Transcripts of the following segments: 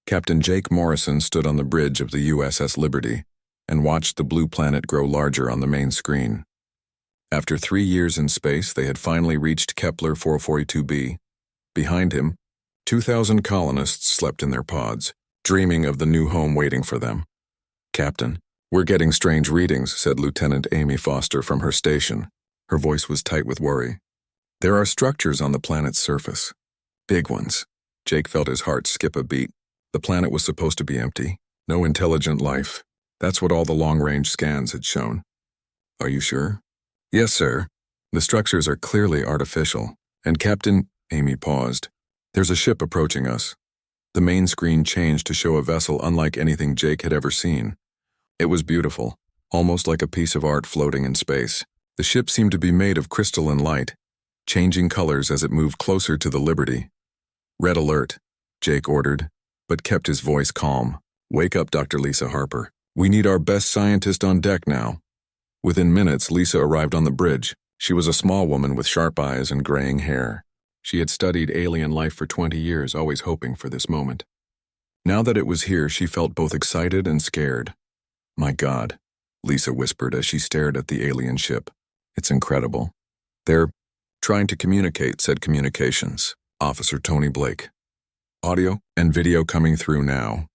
Captain Jake Morrison stood on the bridge of the USS Liberty and watched the blue planet grow larger on the main screen. After 3 years in space, they had finally reached Kepler 442b. Behind him, 2,000 colonists slept in their pods, dreaming of the new home waiting for them. "Captain, we're getting strange readings," said Lieutenant Amy Foster from her station. Her voice was tight with worry. "There are structures on the planet's surface. Big ones." Jake felt his heart skip a beat. The planet was supposed to be empty. No intelligent life. That's what all the long-range scans had shown. "Are you sure?" "Yes, sir. The structures are clearly artificial." And Captain, Amy paused. "There's a ship approaching us." The main screen changed to show a vessel unlike anything Jake had ever seen. It was beautiful, almost like a piece of art floating in space. The ship seemed to be made of crystalline light, changing colors as it moved closer to the Liberty. "Red alert," Jake ordered, but kept his voice calm. "Wake up, Dr. Lisa Harper. We need our best scientist on deck now." Within minutes, Lisa arrived on the bridge. She was a small woman with sharp eyes and graying hair. She had studied alien life for 20 years, always hoping for this moment. Now that it was here, she felt both excited and scared. "My God," Lisa whispered as she stared at the alien ship. "It's incredible." "They're trying to communicate," said Communications Officer Tony Blake. "Audio and video coming through now."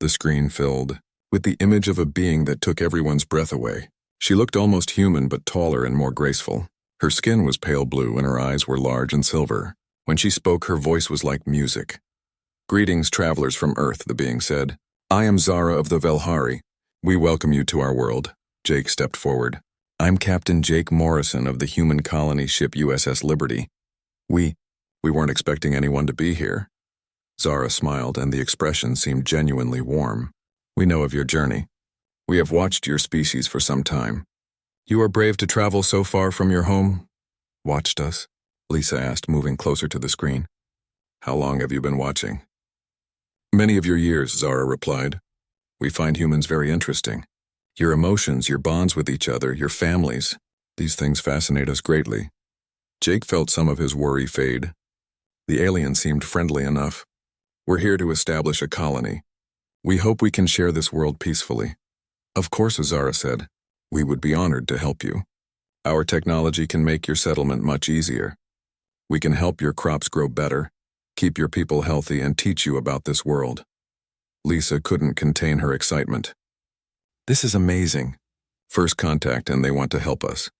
The screen filled with the image of a being that took everyone's breath away. She looked almost human, but taller and more graceful. Her skin was pale blue and her eyes were large and silver. When she spoke, her voice was like music. "Greetings, travelers from Earth," the being said. "I am Zara of the Velhari. We welcome you to our world." Jake stepped forward. "I'm Captain Jake Morrison of the human colony ship USS Liberty. We weren't expecting anyone to be here." Zara smiled, and the expression seemed genuinely warm. "We know of your journey. We have watched your species for some time. You are brave to travel so far from your home." "Watched us?" Lisa asked, moving closer to the screen. "How long have you been watching?" "Many of your years," Zara replied. "We find humans very interesting. Your emotions, your bonds with each other, your families. These things fascinate us greatly." Jake felt some of his worry fade. The alien seemed friendly enough. "We're here to establish a colony. We hope we can share this world peacefully." "Of course," Zara said. "We would be honored to help you. Our technology can make your settlement much easier. We can help your crops grow better, keep your people healthy, and teach you about this world." Lisa couldn't contain her excitement. "This is amazing. First contact, and they want to help us.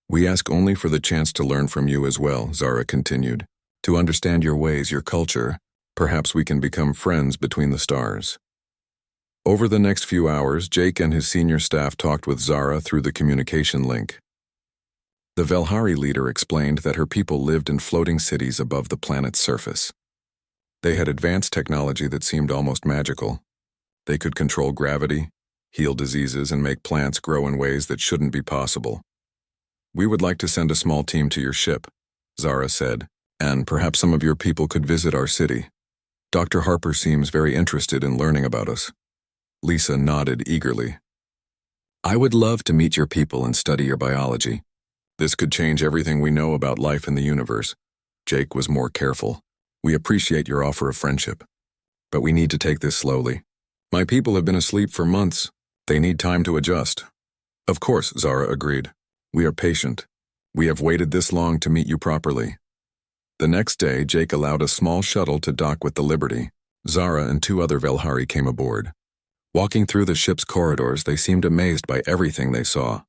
We ask only for the chance to learn from you as well," Zara continued. "To understand your ways, your culture. Perhaps we can become friends between the stars." Over the next few hours, Jake and his senior staff talked with Zara through the communication link. The Velhari leader explained that her people lived in floating cities above the planet's surface. They had advanced technology that seemed almost magical. They could control gravity, heal diseases, and make plants grow in ways that shouldn't be possible. "We would like to send a small team to your ship," Zara said, "and perhaps some of your people could visit our city. Dr. Harper seems very interested in learning about us." Lisa nodded eagerly. "I would love to meet your people and study your biology. This could change everything we know about life in the universe." Jake was more careful. "We appreciate your offer of friendship, but we need to take this slowly. My people have been asleep for months. They need time to adjust." "Of course," Zara agreed. "We are patient. We have waited this long to meet you properly." The next day, Jake allowed a small shuttle to dock with the Liberty. Zara and 2 other Velhari came aboard. Walking through the ship's corridors, they seemed amazed by everything they saw.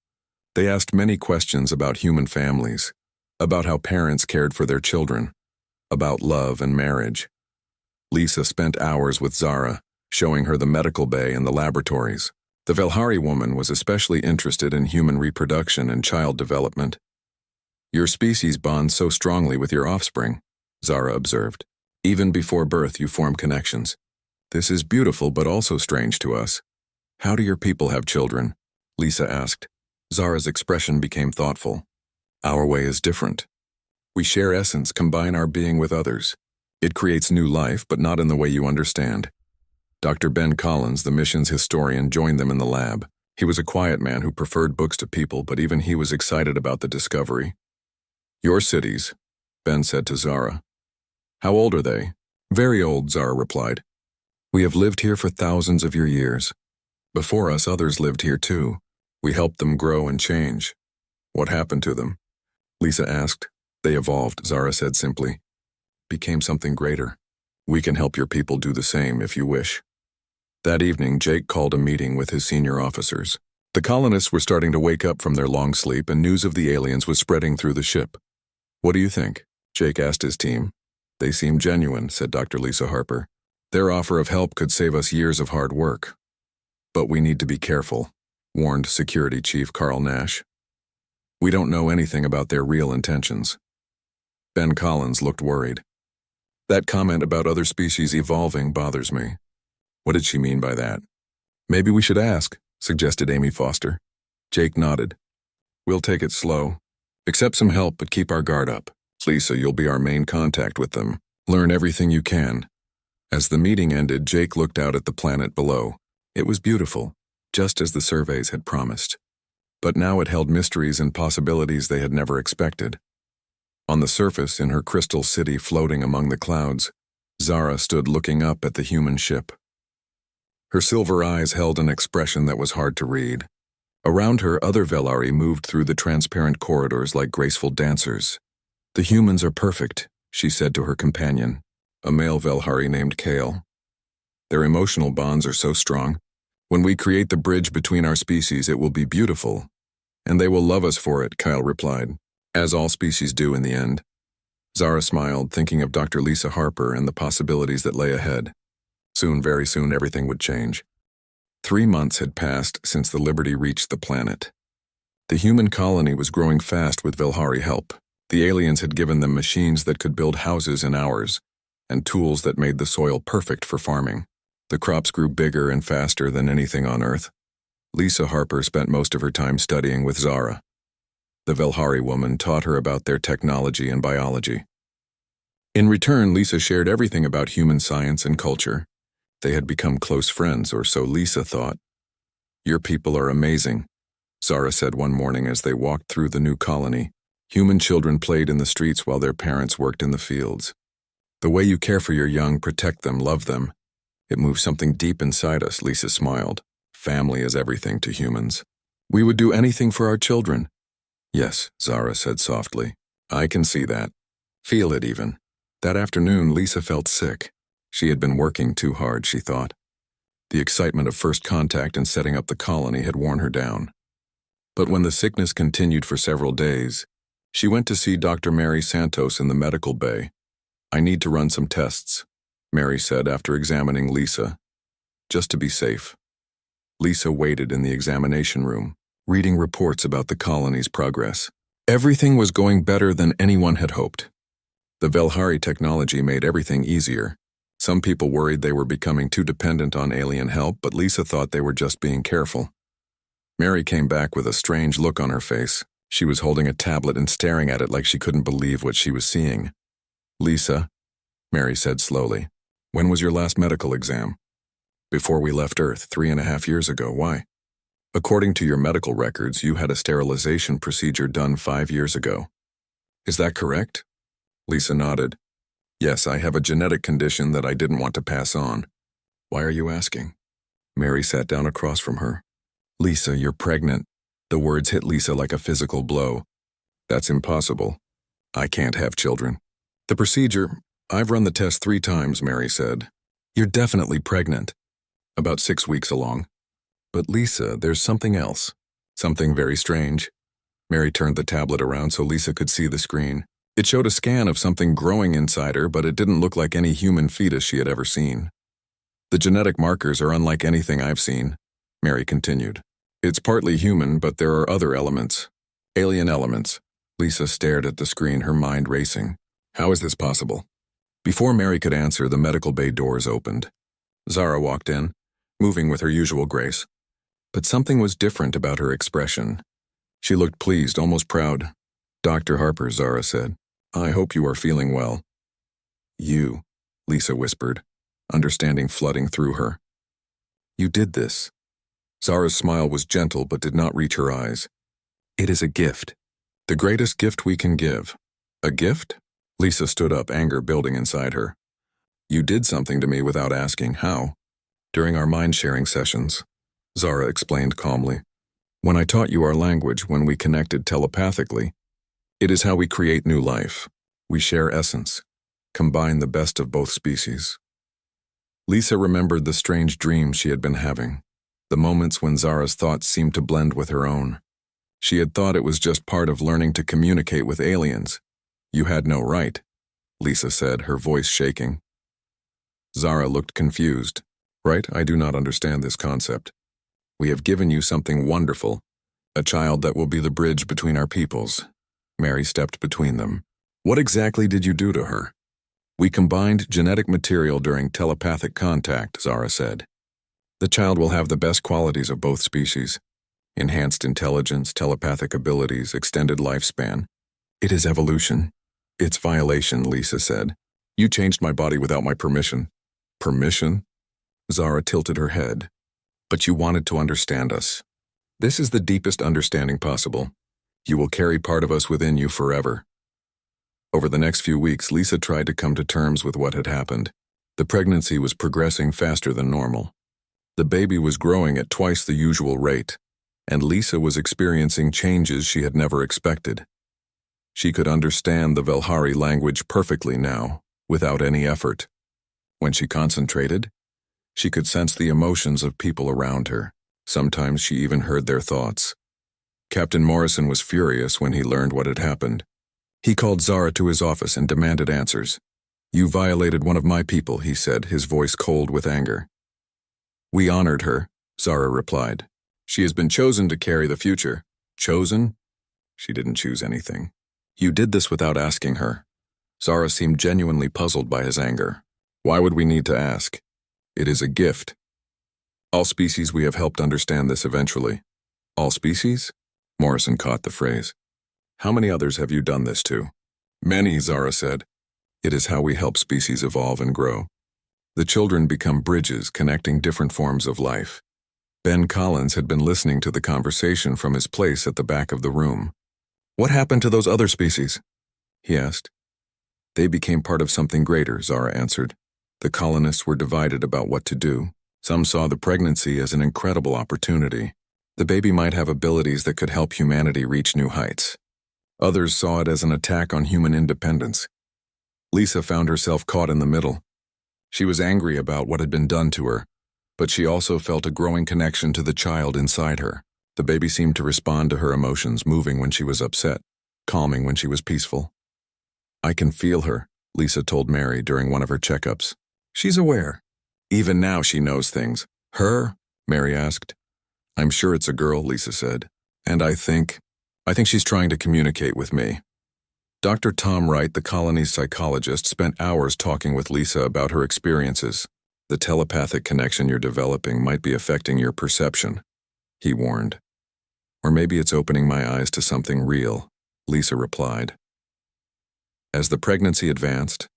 They asked many questions about human families, about how parents cared for their children, about love and marriage. Lisa spent hours with Zara, showing her the medical bay and the laboratories. The Velhari woman was especially interested in human reproduction and child development. "Your species bonds so strongly with your offspring," Zara observed. "Even before birth, you form connections. This is beautiful but also strange to us." "How do your people have children?" Lisa asked. Zara's expression became thoughtful. "Our way is different. We share essence, combine our being with others. It creates new life, but not in the way you understand." Dr. Ben Collins, the mission's historian, joined them in the lab. He was a quiet man who preferred books to people, but even he was excited about the discovery. "Your cities," Ben said to Zara. "How old are they?" "Very old," Zara replied. We have lived here for thousands of your years. Before us, others lived here too. We helped them grow and change. What happened to them? Lisa asked. They evolved, Zara said simply. Became something greater. We can help your people do the same if you wish. That evening, Jake called a meeting with his senior officers. The colonists were starting to wake up from their long sleep, and news of the aliens was spreading through the ship. What do you think? Jake asked his team. They seem genuine, said Dr. Lisa Harper. Their offer of help could save us years of hard work. But we need to be careful, warned Security Chief Carl Nash. We don't know anything about their real intentions. Ben Collins looked worried. That comment about other species evolving bothers me. What did she mean by that? Maybe we should ask, suggested Amy Foster. Jake nodded. We'll take it slow. Accept some help, but keep our guard up. Lisa, you'll be our main contact with them. Learn everything you can. As the meeting ended, Jake looked out at the planet below. It was beautiful, just as the surveys had promised. But now it held mysteries and possibilities they had never expected. On the surface, in her crystal city floating among the clouds, Zara stood looking up at the human ship. Her silver eyes held an expression that was hard to read. Around her, other Velari moved through the transparent corridors like graceful dancers. The humans are perfect, she said to her companion, a male Velhari named Kale. Their emotional bonds are so strong. When we create the bridge between our species, it will be beautiful. And they will love us for it, Kyle replied, as all species do in the end. Zara smiled, thinking of Dr. Lisa Harper and the possibilities that lay ahead. Soon, very soon, everything would change. 3 months had passed since the Liberty reached the planet. The human colony was growing fast with Velhari help. The aliens had given them machines that could build houses in hours, and tools that made the soil perfect for farming. The crops grew bigger and faster than anything on Earth. Lisa Harper spent most of her time studying with Zara. The Velhari woman taught her about their technology and biology. In return, Lisa shared everything about human science and culture. They had become close friends, or so Lisa thought. Your people are amazing, Zara said one morning as they walked through the new colony. Human children played in the streets while their parents worked in the fields. The way you care for your young, protect them, love them. It moves something deep inside us, Lisa smiled. Family is everything to humans. We would do anything for our children. Yes, Zara said softly. I can see that. Feel it even. That afternoon, Lisa felt sick. She had been working too hard, she thought. The excitement of first contact and setting up the colony had worn her down. But when the sickness continued for several days, she went to see Dr. Mary Santos in the medical bay. I need to run some tests, Mary said after examining Lisa, just to be safe. Lisa waited in the examination room, reading reports about the colony's progress. Everything was going better than anyone had hoped. The Velhari technology made everything easier. Some people worried they were becoming too dependent on alien help, but Lisa thought they were just being careful. Mary came back with a strange look on her face. She was holding a tablet and staring at it like she couldn't believe what she was seeing. Lisa, Mary said slowly, when was your last medical exam? Before we left Earth, 3.5 years ago. Why? According to your medical records, you had a sterilization procedure done 5 years ago. Is that correct? Lisa nodded. Yes, I have a genetic condition that I didn't want to pass on. Why are you asking? Mary sat down across from her. Lisa, you're pregnant. The words hit Lisa like a physical blow. That's impossible. I can't have children. The procedure, I've run the test 3 times, Mary said. You're definitely pregnant. About 6 weeks along. But Lisa, there's something else. Something very strange. Mary turned the tablet around so Lisa could see the screen. It showed a scan of something growing inside her, but it didn't look like any human fetus she had ever seen. The genetic markers are unlike anything I've seen, Mary continued. It's partly human, but there are other elements. Alien elements. Lisa stared at the screen, her mind racing. How is this possible? Before Mary could answer, the medical bay doors opened. Zara walked in, moving with her usual grace. But something was different about her expression. She looked pleased, almost proud. Dr. Harper, Zara said. I hope you are feeling well. You, Lisa whispered, understanding flooding through her. You did this. Zara's smile was gentle but did not reach her eyes. It is a gift. The greatest gift we can give. A gift? Lisa stood up, anger building inside her. You did something to me without asking. How? During our mind-sharing sessions, Zara explained calmly, when I taught you our language, when we connected telepathically, it is how we create new life. We share essence, combine the best of both species. Lisa remembered the strange dreams she had been having, the moments when Zara's thoughts seemed to blend with her own. She had thought it was just part of learning to communicate with aliens. You had no right, Lisa said, her voice shaking. Zara looked confused. Right? I do not understand this concept. We have given you something wonderful, a child that will be the bridge between our peoples. Mary stepped between them. What exactly did you do to her? We combined genetic material during telepathic contact, Zara said. The child will have the best qualities of both species. Enhanced intelligence, telepathic abilities, extended lifespan. It is evolution. It's violation, Lisa said. You changed my body without my permission. Permission? Zara tilted her head. But you wanted to understand us. This is the deepest understanding possible. You will carry part of us within you forever. Over the next few weeks, Lisa tried to come to terms with what had happened. The pregnancy was progressing faster than normal. The baby was growing at twice the usual rate, and Lisa was experiencing changes she had never expected. She could understand the Velhari language perfectly now, without any effort. When she concentrated, she could sense the emotions of people around her. Sometimes she even heard their thoughts. Captain Morrison was furious when he learned what had happened. He called Zara to his office and demanded answers. You violated one of my people, he said, his voice cold with anger. We honored her, Zara replied. She has been chosen to carry the future. Chosen? She didn't choose anything. You did this without asking her. Zara seemed genuinely puzzled by his anger. Why would we need to ask? It is a gift. All species we have helped understand this eventually. All species? Morrison caught the phrase. How many others have you done this to? Many, Zara said. It is how we help species evolve and grow. The children become bridges connecting different forms of life. Ben Collins had been listening to the conversation from his place at the back of the room. What happened to those other species? He asked. They became part of something greater, Zara answered. The colonists were divided about what to do. Some saw the pregnancy as an incredible opportunity. The baby might have abilities that could help humanity reach new heights. Others saw it as an attack on human independence. Lisa found herself caught in the middle. She was angry about what had been done to her, but she also felt a growing connection to the child inside her. The baby seemed to respond to her emotions, moving when she was upset, calming when she was peaceful. I can feel her, Lisa told Mary during one of her checkups. She's aware. Even now she knows things. Her? Mary asked. I'm sure it's a girl, Lisa said. And I think she's trying to communicate with me. Dr. Tom Wright, the colony's psychologist, spent hours talking with Lisa about her experiences. The telepathic connection you're developing might be affecting your perception, he warned. Or maybe it's opening my eyes to something real, Lisa replied. As the pregnancy advanced,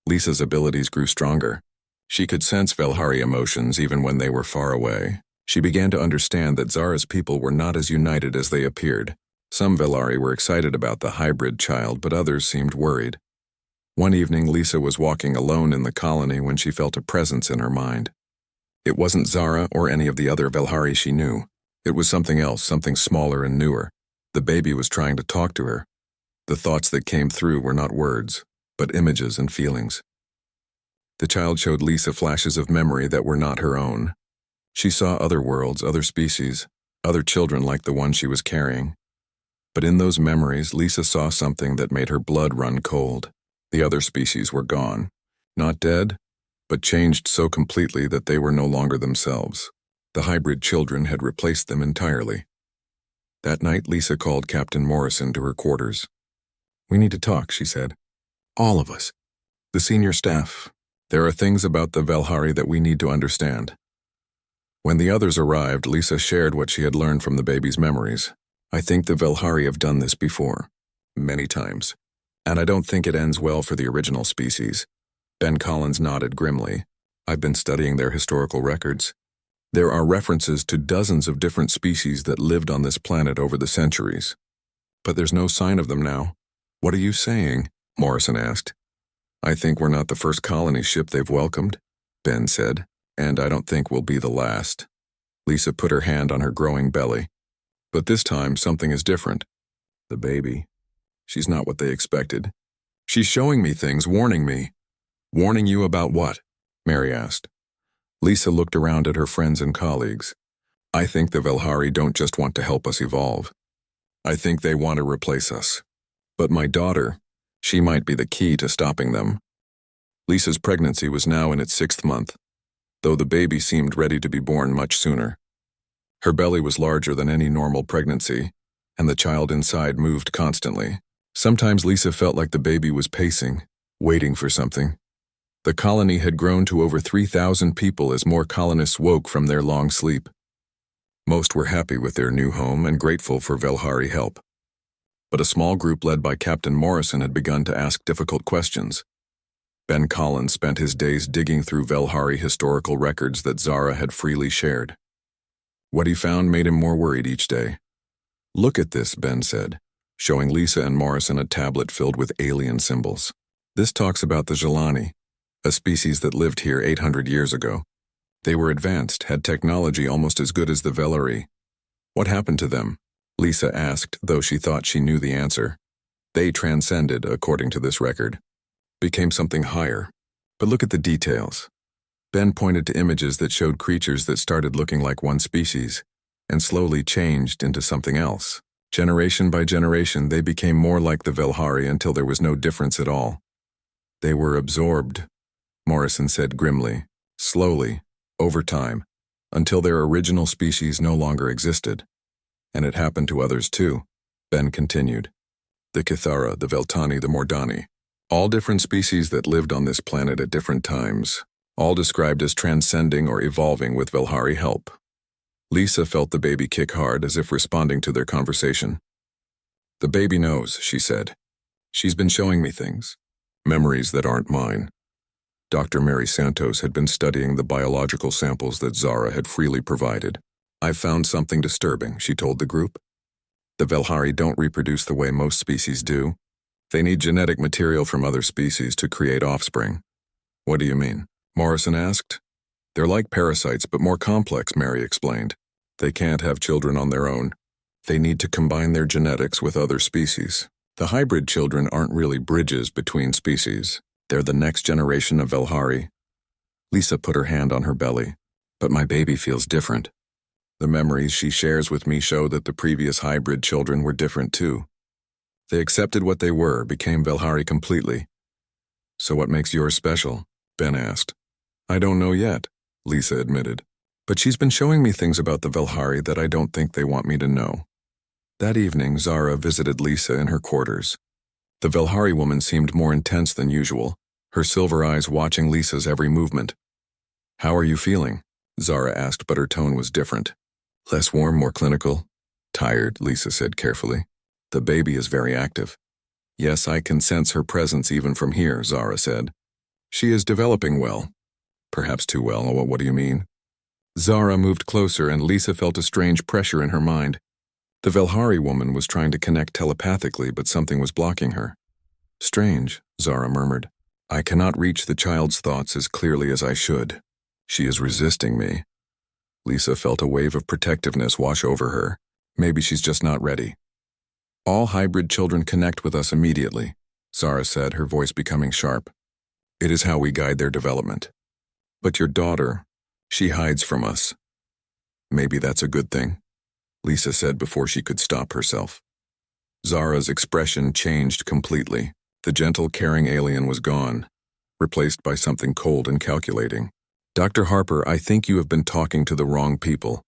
Lisa's abilities grew stronger. She could sense Velhari emotions even when they were far away. She began to understand that Zara's people were not as united as they appeared. Some Velhari were excited about the hybrid child, but others seemed worried. One evening, Lisa was walking alone in the colony when she felt a presence in her mind. It wasn't Zara or any of the other Velhari she knew. It was something else, something smaller and newer. The baby was trying to talk to her. The thoughts that came through were not words, but images and feelings. The child showed Lisa flashes of memory that were not her own. She saw other worlds, other species, other children like the one she was carrying. But in those memories, Lisa saw something that made her blood run cold. The other species were gone. Not dead, but changed so completely that they were no longer themselves. The hybrid children had replaced them entirely. That night, Lisa called Captain Morrison to her quarters. We need to talk, she said. All of us. The senior staff. There are things about the Velhari that we need to understand. When the others arrived, Lisa shared what she had learned from the baby's memories. I think the Velhari have done this before. Many times. And I don't think it ends well for the original species. Ben Collins nodded grimly. I've been studying their historical records. There are references to dozens of different species that lived on this planet over the centuries. But there's no sign of them now. What are you saying? Morrison asked. I think we're not the first colony ship they've welcomed, Ben said. And I don't think we'll be the last. Lisa put her hand on her growing belly. But this time, something is different. The baby. She's not what they expected. She's showing me things, warning me. Warning you about what? Mary asked. Lisa looked around at her friends and colleagues. I think the Velhari don't just want to help us evolve. I think they want to replace us. But my daughter, she might be the key to stopping them. Lisa's pregnancy was now in its 6th month, though the baby seemed ready to be born much sooner. Her belly was larger than any normal pregnancy, and the child inside moved constantly. Sometimes Lisa felt like the baby was pacing, waiting for something. The colony had grown to over 3,000 people as more colonists woke from their long sleep. Most were happy with their new home and grateful for Velhari help. But a small group led by Captain Morrison had begun to ask difficult questions. Ben Collins spent his days digging through Velhari historical records that Zara had freely shared. What he found made him more worried each day. Look at this, Ben said, showing Lisa and Morrison a tablet filled with alien symbols. This talks about the Jelani, a species that lived here 800 years ago. They were advanced, had technology almost as good as the Velhari. What happened to them? Lisa asked, though she thought she knew the answer. They transcended, according to this record. Became something higher. But look at the details. Ben pointed to images that showed creatures that started looking like one species, and slowly changed into something else. Generation by generation, they became more like the Velhari until there was no difference at all. They were absorbed, Morrison said grimly, slowly, over time, until their original species no longer existed. And it happened to others too, Ben continued. The Kithara, the Veltani, the Mordani, all different species that lived on this planet at different times, all described as transcending or evolving with Velhari help. Lisa felt the baby kick hard as if responding to their conversation. The baby knows, she said. She's been showing me things. Memories that aren't mine. Dr. Mary Santos had been studying the biological samples that Zara had freely provided. I've found something disturbing, she told the group. The Velhari don't reproduce the way most species do. They need genetic material from other species to create offspring. What do you mean? Morrison asked. They're like parasites, but more complex, Mary explained. They can't have children on their own. They need to combine their genetics with other species. The hybrid children aren't really bridges between species. They're the next generation of Velhari. Lisa put her hand on her belly. But my baby feels different. The memories she shares with me show that the previous hybrid children were different too. They accepted what they were, became Velhari completely. So what makes yours special? Ben asked. I don't know yet, Lisa admitted. But she's been showing me things about the Velhari that I don't think they want me to know. That evening, Zara visited Lisa in her quarters. The Velhari woman seemed more intense than usual, her silver eyes watching Lisa's every movement. How are you feeling? Zara asked, but her tone was different. Less warm, more clinical. Tired, Lisa said carefully. The baby is very active. Yes, I can sense her presence even from here, Zara said. She is developing well. Perhaps too well. Oh, what do you mean? Zara moved closer and Lisa felt a strange pressure in her mind. The Velhari woman was trying to connect telepathically, but something was blocking her. Strange, Zara murmured. I cannot reach the child's thoughts as clearly as I should. She is resisting me. Lisa felt a wave of protectiveness wash over her. Maybe she's just not ready. All hybrid children connect with us immediately, Zara said, her voice becoming sharp. It is how we guide their development. But your daughter, she hides from us. Maybe that's a good thing, Lisa said before she could stop herself. Zara's expression changed completely. The gentle, caring alien was gone, replaced by something cold and calculating. Dr. Harper, I think you have been talking to the wrong people.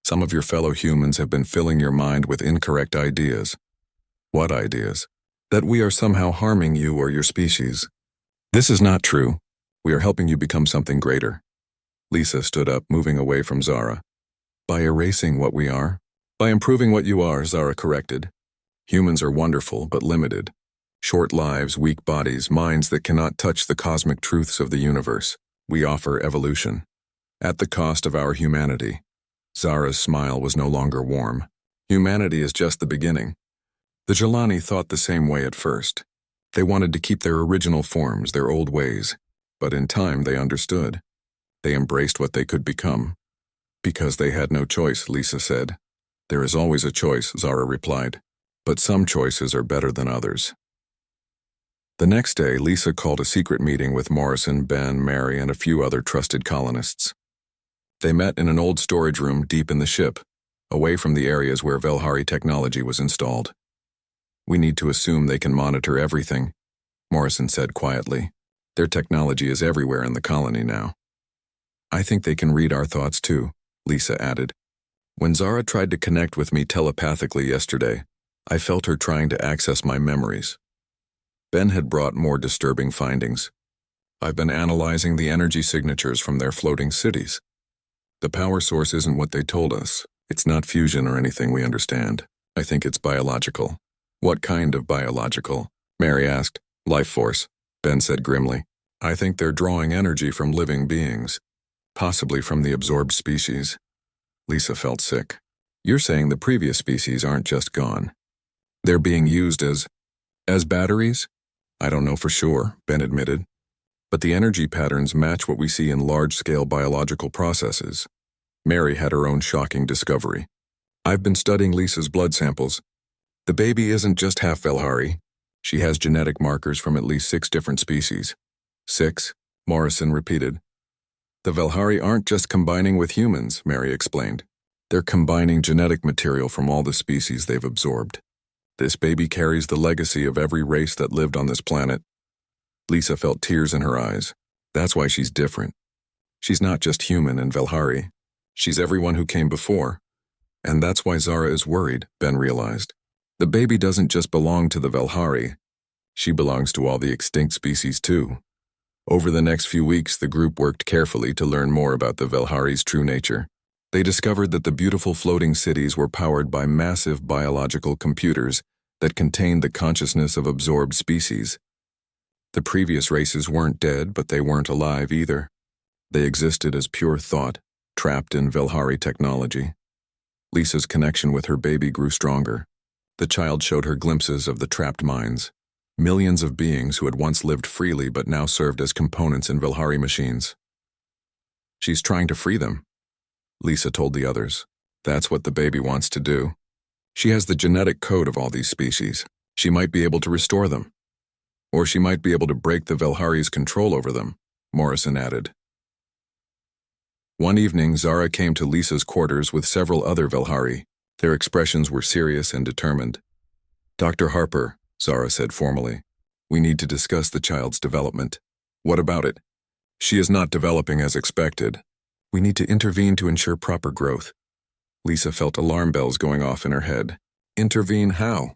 Some of your fellow humans have been filling your mind with incorrect ideas. What ideas? That we are somehow harming you or your species. This is not true. We are helping you become something greater. Lisa stood up, moving away from Zara. By erasing what we are? By improving what you are, Zara corrected. Humans are wonderful, but limited. Short lives, weak bodies, minds that cannot touch the cosmic truths of the universe. We offer evolution. At the cost of our humanity. Zara's smile was no longer warm. Humanity is just the beginning. The Jelani thought the same way at first. They wanted to keep their original forms, their old ways. But in time they understood. They embraced what they could become. Because they had no choice, Lisa said. There is always a choice, Zara replied. But some choices are better than others. The next day, Lisa called a secret meeting with Morrison, Ben, Mary, and a few other trusted colonists. They met in an old storage room deep in the ship, away from the areas where Velhari technology was installed. We need to assume they can monitor everything, Morrison said quietly. Their technology is everywhere in the colony now. I think they can read our thoughts too, Lisa added. When Zara tried to connect with me telepathically yesterday, I felt her trying to access my memories. Ben had brought more disturbing findings. I've been analyzing the energy signatures from their floating cities. The power source isn't what they told us. It's not fusion or anything we understand. I think it's biological. What kind of biological? Mary asked. Life force, Ben said grimly. I think they're drawing energy from living beings, possibly from the absorbed species. Lisa felt sick. You're saying the previous species aren't just gone. They're being used as batteries? I don't know for sure, Ben admitted. But the energy patterns match what we see in large-scale biological processes. Mary had her own shocking discovery. I've been studying Lisa's blood samples. The baby isn't just half Velhari. She has genetic markers from at least 6 different species. 6? Morrison repeated. The Velhari aren't just combining with humans, Mary explained. They're combining genetic material from all the species they've absorbed. This baby carries the legacy of every race that lived on this planet. Lisa felt tears in her eyes. That's why she's different. She's not just human and Velhari. She's everyone who came before. And that's why Zara is worried, Ben realized. The baby doesn't just belong to the Velhari. She belongs to all the extinct species too. Over the next few weeks, the group worked carefully to learn more about the Velhari's true nature. They discovered that the beautiful floating cities were powered by massive biological computers that contained the consciousness of absorbed species. The previous races weren't dead, but they weren't alive either. They existed as pure thought, trapped in Velhari technology. Lisa's connection with her baby grew stronger. The child showed her glimpses of the trapped minds. Millions of beings who had once lived freely but now served as components in Velhari machines. She's trying to free them, Lisa told the others. That's what the baby wants to do. She has the genetic code of all these species. She might be able to restore them. Or she might be able to break the Velhari's control over them, Morrison added. One evening, Zara came to Lisa's quarters with several other Velhari. Their expressions were serious and determined. Dr. Harper, Zara said formally, we need to discuss the child's development. What about it? She is not developing as expected. We need to intervene to ensure proper growth. Lisa felt alarm bells going off in her head. Intervene how?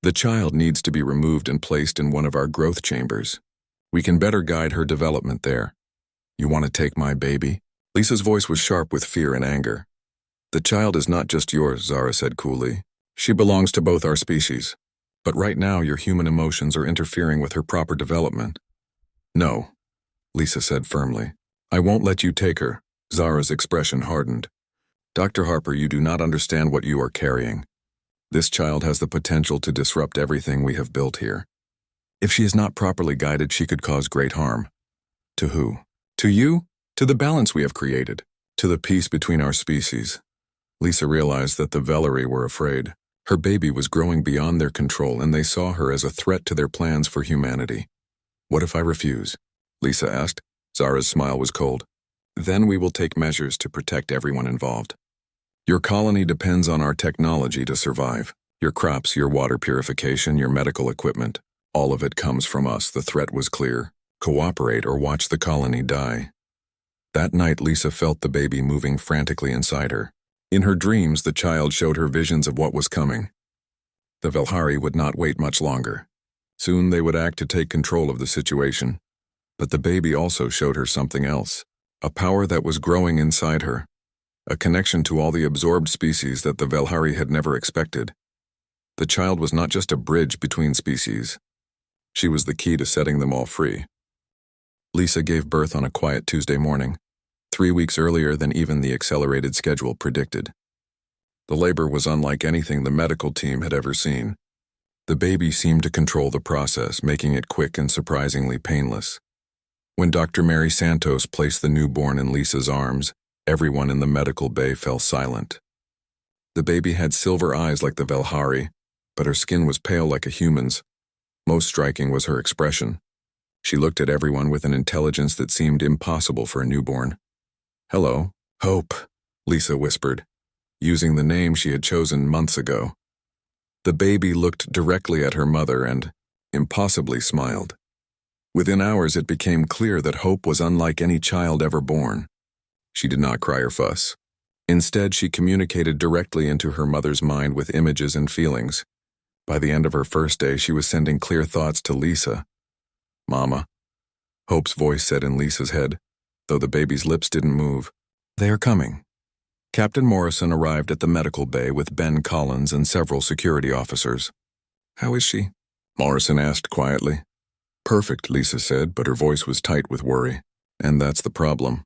The child needs to be removed and placed in one of our growth chambers. We can better guide her development there. You want to take my baby? Lisa's voice was sharp with fear and anger. The child is not just yours, Zara said coolly. She belongs to both our species. But right now your human emotions are interfering with her proper development. No, Lisa said firmly. I won't let you take her. Zara's expression hardened. Dr. Harper, you do not understand what you are carrying. This child has the potential to disrupt everything we have built here. If she is not properly guided, she could cause great harm. To who? To you? To the balance we have created. To the peace between our species. Lisa realized that the Velhari were afraid. Her baby was growing beyond their control, and they saw her as a threat to their plans for humanity. What if I refuse? Lisa asked. Zara's smile was cold. Then we will take measures to protect everyone involved. Your colony depends on our technology to survive. Your crops, your water purification, your medical equipment. All of it comes from us. The threat was clear. Cooperate or watch the colony die. That night, Lisa felt the baby moving frantically inside her. In her dreams, the child showed her visions of what was coming. The Velhari would not wait much longer. Soon they would act to take control of the situation. But the baby also showed her something else. A power that was growing inside her. A connection to all the absorbed species that the Velhari had never expected. The child was not just a bridge between species. She was the key to setting them all free. Lisa gave birth on a quiet Tuesday morning, 3 weeks earlier than even the accelerated schedule predicted. The labor was unlike anything the medical team had ever seen. The baby seemed to control the process, making it quick and surprisingly painless. When Dr. Mary Santos placed the newborn in Lisa's arms, everyone in the medical bay fell silent. The baby had silver eyes like the Velhari, but her skin was pale like a human's. Most striking was her expression. She looked at everyone with an intelligence that seemed impossible for a newborn. "Hello, Hope," Lisa whispered, using the name she had chosen months ago. The baby looked directly at her mother and impossibly smiled. Within hours it became clear that Hope was unlike any child ever born. She did not cry or fuss. Instead, she communicated directly into her mother's mind with images and feelings. By the end of her first day, she was sending clear thoughts to Lisa. "Mama," Hope's voice said in Lisa's head, though the baby's lips didn't move. "They are coming." Captain Morrison arrived at the medical bay with Ben Collins and several security officers. "How is she?" Morrison asked quietly. "Perfect," Lisa said, but her voice was tight with worry. "And that's the problem."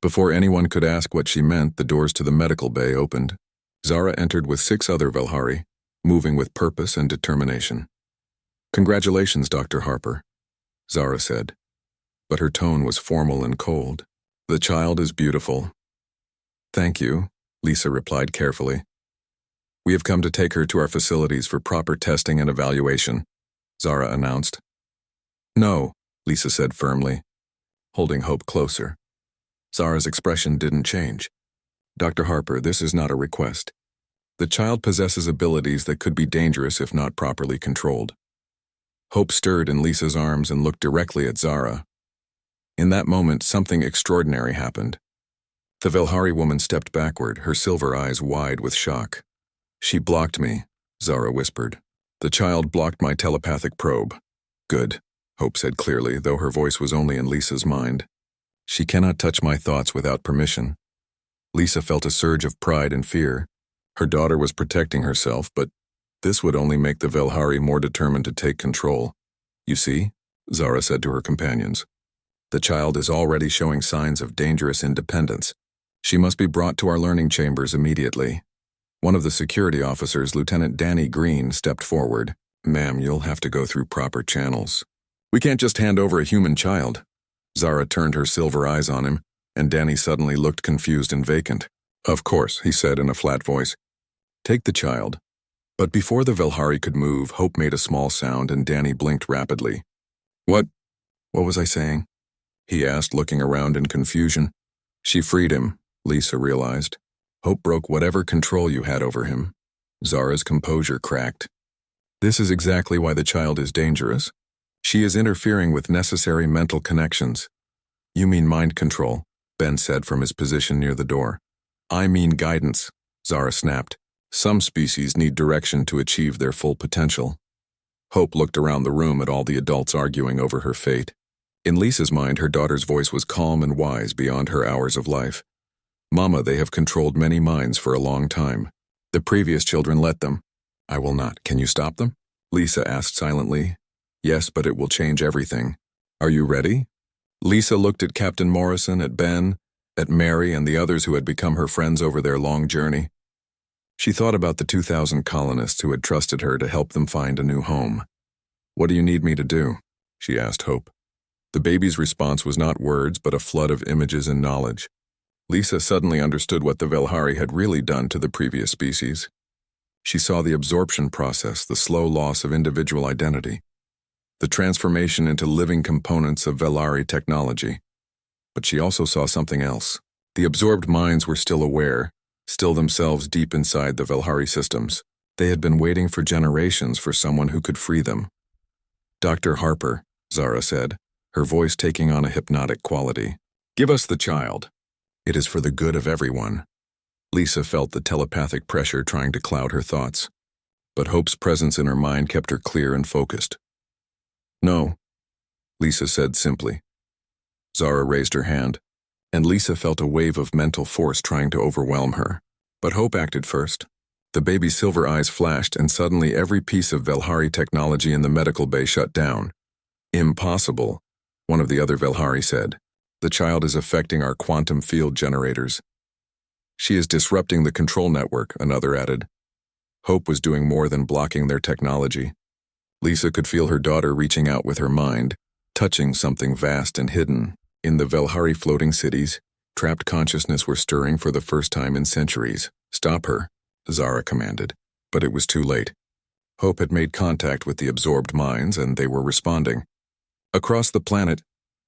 Before anyone could ask what she meant, the doors to the medical bay opened. Zara entered with 6 other Velhari, moving with purpose and determination. "Congratulations, Dr. Harper," Zara said, but her tone was formal and cold. "The child is beautiful." "Thank you," Lisa replied carefully. "We have come to take her to our facilities for proper testing and evaluation," Zara announced. "No," Lisa said firmly, holding Hope closer. Zara's expression didn't change. "Dr. Harper, this is not a request. The child possesses abilities that could be dangerous if not properly controlled." Hope stirred in Lisa's arms and looked directly at Zara. In that moment, something extraordinary happened. The Velhari woman stepped backward, her silver eyes wide with shock. "She blocked me," Zara whispered. "The child blocked my telepathic probe." "Good," Hope said clearly, though her voice was only in Lisa's mind. "She cannot touch my thoughts without permission." Lisa felt a surge of pride and fear. Her daughter was protecting herself, but this would only make the Velhari more determined to take control. "You see," Zara said to her companions, "the child is already showing signs of dangerous independence. She must be brought to our learning chambers immediately." One of the security officers, Lieutenant Danny Green, stepped forward. "Ma'am, you'll have to go through proper channels. We can't just hand over a human child." Zara turned her silver eyes on him, and Danny suddenly looked confused and vacant. "Of course," he said in a flat voice. "Take the child." But before the Velhari could move, Hope made a small sound and Danny blinked rapidly. What was I saying?" he asked, looking around in confusion. "She freed him," Lisa realized. "Hope broke whatever control you had over him." Zara's composure cracked. "This is exactly why the child is dangerous. She is interfering with necessary mental connections." "You mean mind control," Ben said from his position near the door. "I mean guidance," Zara snapped. "Some species need direction to achieve their full potential." Hope looked around the room at all the adults arguing over her fate. In Lisa's mind, her daughter's voice was calm and wise beyond her hours of life. "Mama, they have controlled many minds for a long time. The previous children let them." "I will not. Can you stop them?" Lisa asked silently. "Yes, but it will change everything. Are you ready?" Lisa looked at Captain Morrison, at Ben, at Mary and the others who had become her friends over their long journey. She thought about the 2,000 colonists who had trusted her to help them find a new home. "What do you need me to do?" she asked Hope. The baby's response was not words, but a flood of images and knowledge. Lisa suddenly understood what the Velhari had really done to the previous species. She saw the absorption process, the slow loss of individual identity, the transformation into living components of Velhari technology. But she also saw something else. The absorbed minds were still aware, still themselves deep inside the Velhari systems. They had been waiting for generations for someone who could free them. "Dr. Harper," Zara said, her voice taking on a hypnotic quality. "Give us the child. It is for the good of everyone." Lisa felt the telepathic pressure trying to cloud her thoughts, but Hope's presence in her mind kept her clear and focused. "No," Lisa said simply. Zara raised her hand, and Lisa felt a wave of mental force trying to overwhelm her. But Hope acted first. The baby's silver eyes flashed, and suddenly every piece of Velhari technology in the medical bay shut down. "Impossible," one of the other Velhari said. "The child is affecting our quantum field generators." "She is disrupting the control network," another added. Hope was doing more than blocking their technology. Lisa could feel her daughter reaching out with her mind, touching something vast and hidden. In the Velhari floating cities, trapped consciousness were stirring for the first time in centuries. "Stop her," Zara commanded. But it was too late. Hope had made contact with the absorbed minds, and they were responding. Across the planet,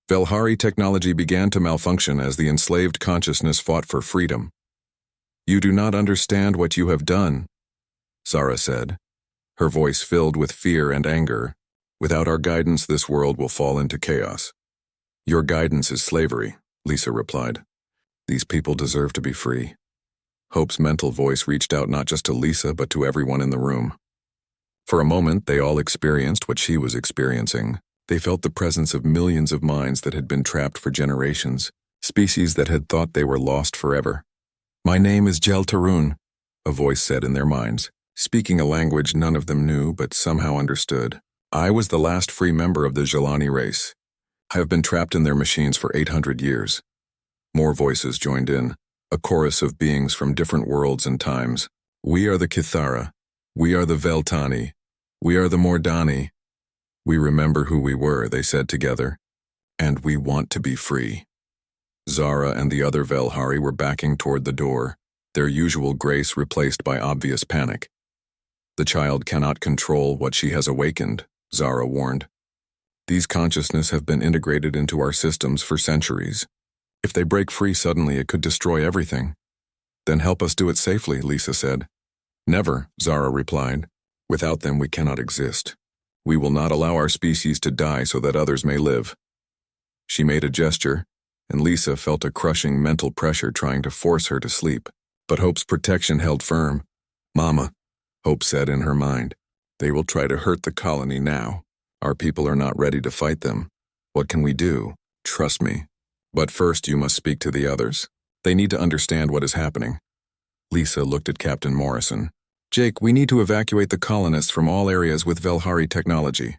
Velhari technology began to malfunction as the enslaved consciousness fought for freedom. "You do not understand what you have done," Zara said, her voice filled with fear and anger. "Without our guidance, this world will fall into chaos." "Your guidance is slavery," Lisa replied. "These people deserve to be free." Hope's mental voice reached out not just to Lisa but to everyone in the room. For a moment, they all experienced what she was experiencing. They felt the presence of millions of minds that had been trapped for generations, species that had thought they were lost forever. "My name is Jel Tarun," a voice said in their minds, speaking a language none of them knew but somehow understood. "I was the last free member of the Jelani race. I have been trapped in their machines for 800 years. More voices joined in, a chorus of beings from different worlds and times. "We are the Kithara. We are the Veltani. We are the Mordani. We remember who we were," they said together. "And we want to be free." Zara and the other Velhari were backing toward the door, their usual grace replaced by obvious panic. "The child cannot control what she has awakened," Zara warned. "These consciousness have been integrated into our systems for centuries. If they break free suddenly, it could destroy everything." "Then help us do it safely," Lisa said. "Never," Zara replied. "Without them, we cannot exist. We will not allow our species to die so that others may live." She made a gesture, and Lisa felt a crushing mental pressure trying to force her to sleep. But Hope's protection held firm. "Mama," Hope said in her mind, "they will try to hurt the colony now. Our people are not ready to fight them. What can we do? Trust me. But first you must speak to the others. They need to understand what is happening." Lisa looked at Captain Morrison. "Jake, we need to evacuate the colonists from all areas with Velhari technology."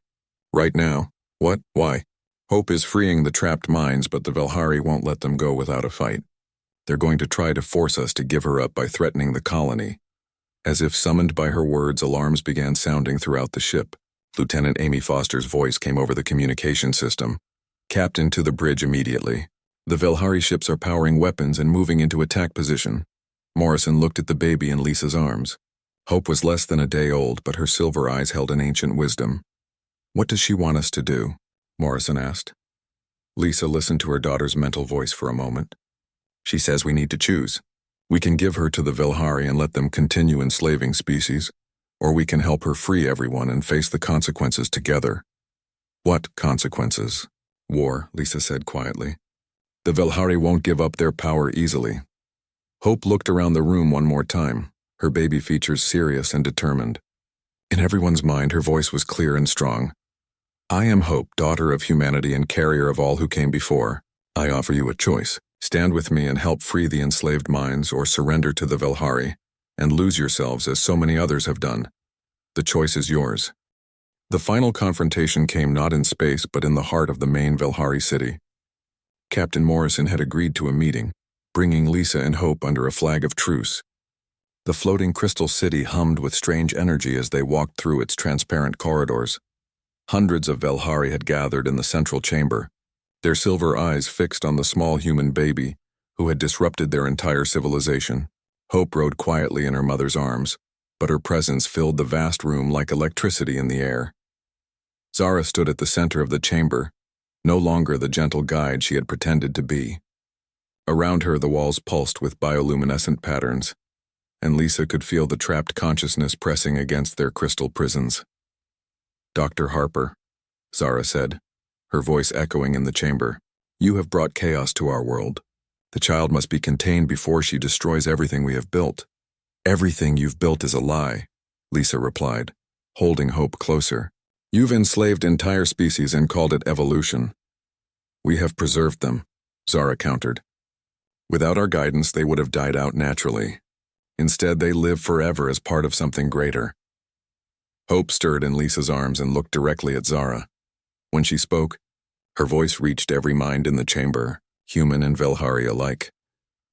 "Right now? What? Why?" "Hope is freeing the trapped minds, but the Velhari won't let them go without a fight. They're going to try to force us to give her up by threatening the colony." As if summoned by her words, alarms began sounding throughout the ship. Lieutenant Amy Foster's voice came over the communication system. "Captain, to the bridge immediately. The Velhari ships are powering weapons and moving into attack position." Morrison looked at the baby in Lisa's arms. Hope was less than a day old, but her silver eyes held an ancient wisdom. "What does she want us to do?" Morrison asked. Lisa listened to her daughter's mental voice for a moment. "She says we need to choose. We can give her to the Velhari and let them continue enslaving species, or we can help her free everyone and face the consequences together." "What consequences?" "War," Lisa said quietly. "The Velhari won't give up their power easily." Hope looked around the room one more time, her baby features serious and determined. In everyone's mind, her voice was clear and strong. "I am Hope, daughter of humanity and carrier of all who came before. I offer you a choice. Stand with me and help free the enslaved minds, or surrender to the Velhari and lose yourselves as so many others have done. The choice is yours." The final confrontation came not in space but in the heart of the main Velhari city. Captain Morrison had agreed to a meeting, bringing Lisa and Hope under a flag of truce. The floating crystal city hummed with strange energy as they walked through its transparent corridors. Hundreds of Velhari had gathered in the central chamber, their silver eyes fixed on the small human baby who had disrupted their entire civilization. Hope rode quietly in her mother's arms, but her presence filled the vast room like electricity in the air. Zara stood at the center of the chamber, no longer the gentle guide she had pretended to be. Around her, the walls pulsed with bioluminescent patterns, and Lisa could feel the trapped consciousness pressing against their crystal prisons. "Dr. Harper," Zara said, her voice echoing in the chamber, "you have brought chaos to our world. The child must be contained before she destroys everything we have built." "Everything you've built is a lie," Lisa replied, holding Hope closer. "You've enslaved entire species and called it evolution." "We have preserved them," Zara countered. "Without our guidance, they would have died out naturally. Instead, they live forever as part of something greater." Hope stirred in Lisa's arms and looked directly at Zara. When she spoke, her voice reached every mind in the chamber, human and Velhari alike.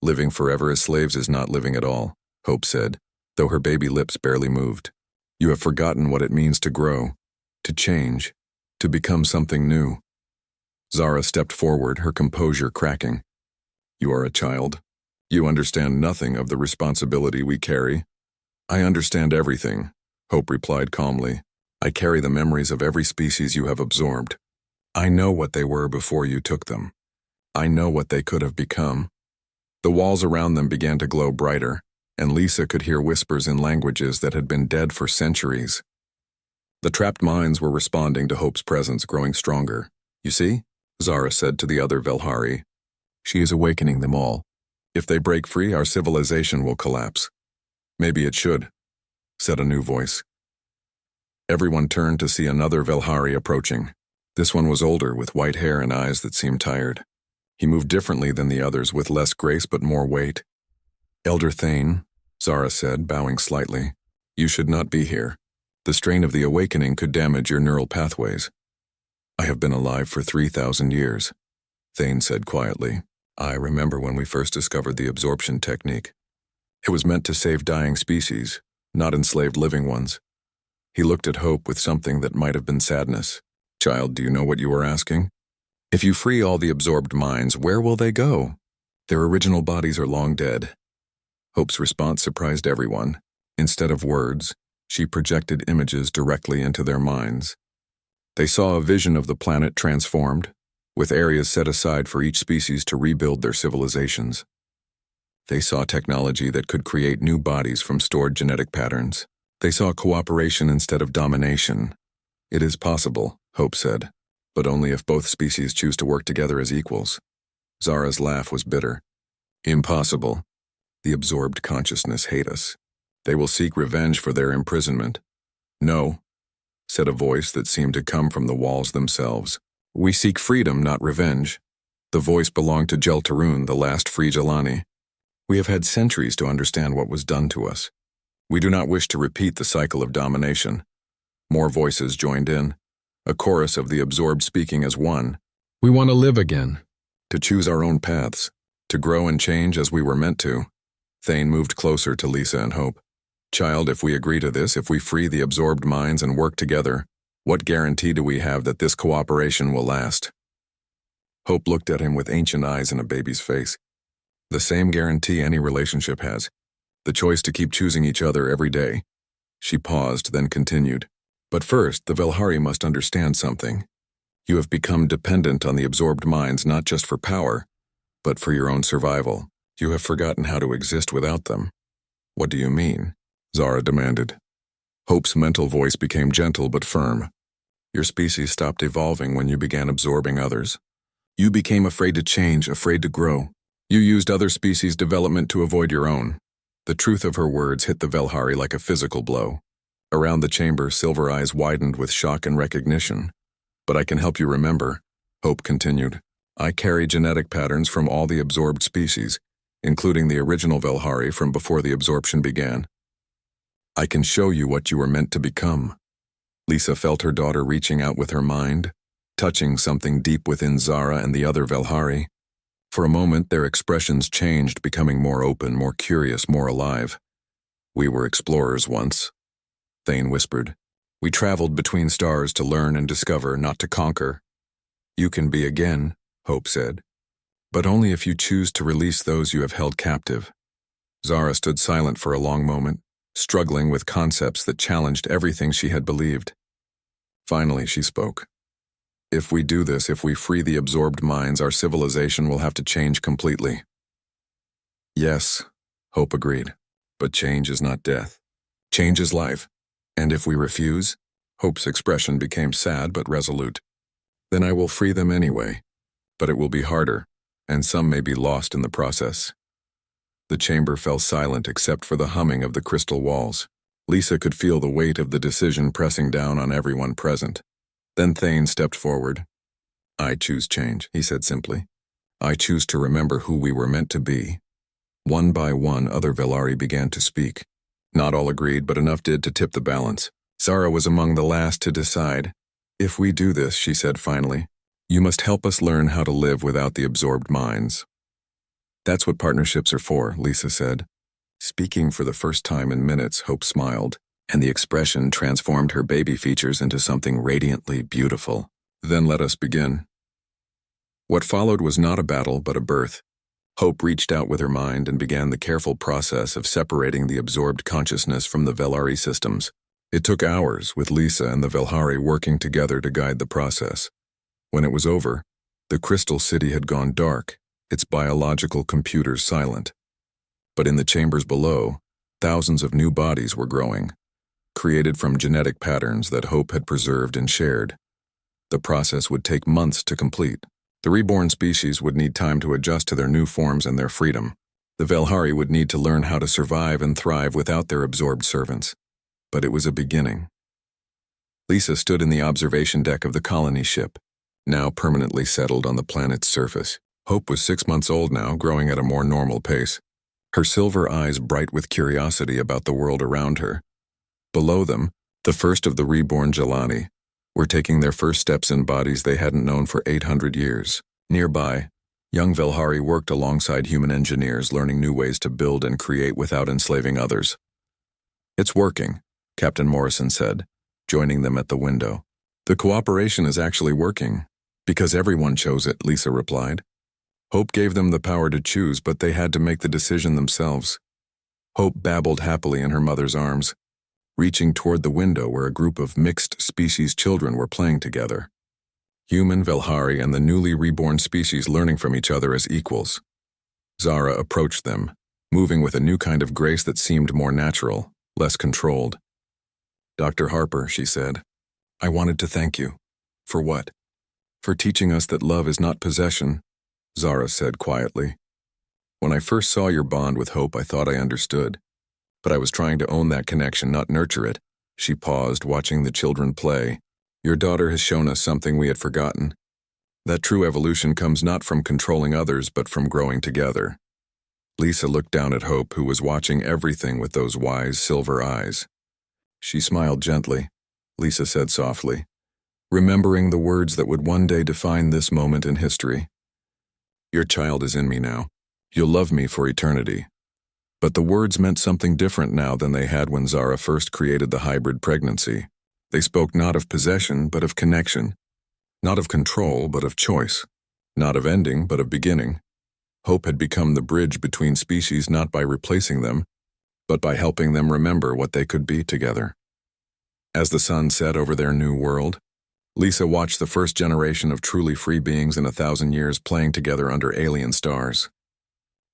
"Living forever as slaves is not living at all," Hope said, though her baby lips barely moved. "You have forgotten what it means to grow, to change, to become something new. Zara stepped forward, her composure cracking. You are a child. You understand nothing of the responsibility we carry. I understand everything, Hope replied calmly. I carry the memories of every species you have absorbed. I know what they were before you took them. I know what they could have become. The walls around them began to glow brighter, and Lisa could hear whispers in languages that had been dead for centuries. The trapped minds were responding to Hope's presence, growing stronger. You see, Zara said to the other Velhari. She is awakening them all. If they break free, our civilization will collapse. Maybe it should, said a new voice. Everyone turned to see another Velhari approaching. This one was older, with white hair and eyes that seemed tired. He moved differently than the others, with less grace but more weight. Elder Thane, Zara said, bowing slightly, you should not be here. The strain of the awakening could damage your neural pathways. I have been alive for 3,000 years, Thane said quietly. I remember when we first discovered the absorption technique. It was meant to save dying species, not enslaved living ones. He looked at Hope with something that might have been sadness. Child, do you know what you are asking? If you free all the absorbed minds, where will they go? Their original bodies are long dead. Hope's response surprised everyone. Instead of words, she projected images directly into their minds. They saw a vision of the planet transformed, with areas set aside for each species to rebuild their civilizations. They saw technology that could create new bodies from stored genetic patterns. They saw cooperation instead of domination. It is possible, Hope said, but only if both species choose to work together as equals. Zara's laugh was bitter. Impossible. The absorbed consciousness hate us. They will seek revenge for their imprisonment. No, said a voice that seemed to come from the walls themselves. We seek freedom, not revenge. The voice belonged to Jeltarun, the last free Jelani. We have had centuries to understand what was done to us. We do not wish to repeat the cycle of domination. More voices joined in, a chorus of the absorbed speaking as one. We want to live again, to choose our own paths, to grow and change as we were meant to. Thane moved closer to Lisa and Hope. Child, if we agree to this, if we free the absorbed minds and work together, what guarantee do we have that this cooperation will last? Hope looked at him with ancient eyes in a baby's face. The same guarantee any relationship has. The choice to keep choosing each other every day. She paused, then continued. But first, the Velhari must understand something. You have become dependent on the absorbed minds not just for power, but for your own survival. You have forgotten how to exist without them. What do you mean? Zara demanded. Hope's mental voice became gentle but firm. Your species stopped evolving when you began absorbing others. You became afraid to change, afraid to grow. You used other species' development to avoid your own. The truth of her words hit the Velhari like a physical blow. Around the chamber, Silver Eyes widened with shock and recognition. But I can help you remember, Hope continued. I carry genetic patterns from all the absorbed species, including the original Velhari from before the absorption began. I can show you what you were meant to become. Lisa felt her daughter reaching out with her mind, touching something deep within Zara and the other Velhari. For a moment, their expressions changed, becoming more open, more curious, more alive. We were explorers once, Thane whispered. We traveled between stars to learn and discover, not to conquer. You can be again, Hope said, but only if you choose to release those you have held captive. Zara stood silent for a long moment, struggling with concepts that challenged everything she had believed. Finally, she spoke. If we do this, if we free the absorbed minds, our civilization will have to change completely. Yes, Hope agreed, but change is not death. Change is life. And if we refuse, Hope's expression became sad but resolute. Then I will free them anyway, but it will be harder, and some may be lost in the process. The chamber fell silent except for the humming of the crystal walls. Lisa could feel the weight of the decision pressing down on everyone present. Then Thane stepped forward. I choose change, he said simply. I choose to remember who we were meant to be. One by one, other Velhari began to speak. Not all agreed, but enough did to tip the balance. Zara was among the last to decide. If we do this, she said finally, you must help us learn how to live without the absorbed minds. That's what partnerships are for, Lisa said. Speaking for the first time in minutes, Hope smiled, and the expression transformed her baby features into something radiantly beautiful. Then let us begin. What followed was not a battle, but a birth. Hope reached out with her mind and began the careful process of separating the absorbed consciousness from the Velhari systems. It took hours, with Lisa and the Velhari working together to guide the process. When it was over, the crystal city had gone dark, its biological computers silent. But in the chambers below, thousands of new bodies were growing, created from genetic patterns that Hope had preserved and shared. The process would take months to complete. The reborn species would need time to adjust to their new forms and their freedom. The Velhari would need to learn how to survive and thrive without their absorbed servants. But it was a beginning. Lisa stood in the observation deck of the colony ship, now permanently settled on the planet's surface. Hope was 6 months old now, growing at a more normal pace, her silver eyes bright with curiosity about the world around her. Below them, the first of the reborn Jelani were taking their first steps in bodies they hadn't known for 800 years. Nearby, young Velhari worked alongside human engineers, learning new ways to build and create without enslaving others. "It's working," Captain Morrison said, joining them at the window. "The cooperation is actually working, because everyone chose it," Lisa replied. Hope gave them the power to choose, but they had to make the decision themselves. Hope babbled happily in her mother's arms, reaching toward the window where a group of mixed-species children were playing together. Human, Velhari, and the newly reborn species learning from each other as equals. Zara approached them, moving with a new kind of grace that seemed more natural, less controlled. "Dr. Harper," she said, "I wanted to thank you." "For what?" "For teaching us that love is not possession," Zara said quietly. "When I first saw your bond with Hope, I thought I understood. But I was trying to own that connection, not nurture it." She paused, watching the children play. "Your daughter has shown us something we had forgotten. That true evolution comes not from controlling others, but from growing together." Lisa looked down at Hope, who was watching everything with those wise silver eyes. She smiled gently. Lisa said softly, remembering the words that would one day define this moment in history. "Your child is in me now. You'll love me for eternity." But the words meant something different now than they had when Zara first created the hybrid pregnancy. They spoke not of possession, but of connection. Not of control, but of choice. Not of ending, but of beginning. Hope had become the bridge between species not by replacing them, but by helping them remember what they could be together. As the sun set over their new world, Lisa watched the first generation of truly free beings in 1,000 years playing together under alien stars.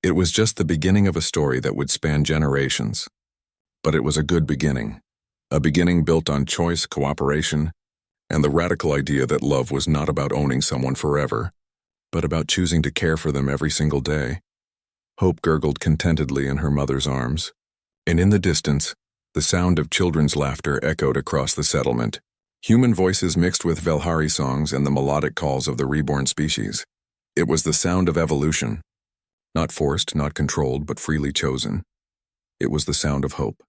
It was just the beginning of a story that would span generations. But it was a good beginning. A beginning built on choice, cooperation, and the radical idea that love was not about owning someone forever, but about choosing to care for them every single day. Hope gurgled contentedly in her mother's arms, and in the distance, the sound of children's laughter echoed across the settlement. Human voices mixed with Velhari songs and the melodic calls of the reborn species. It was the sound of evolution. Not forced, not controlled, but freely chosen. It was the sound of hope.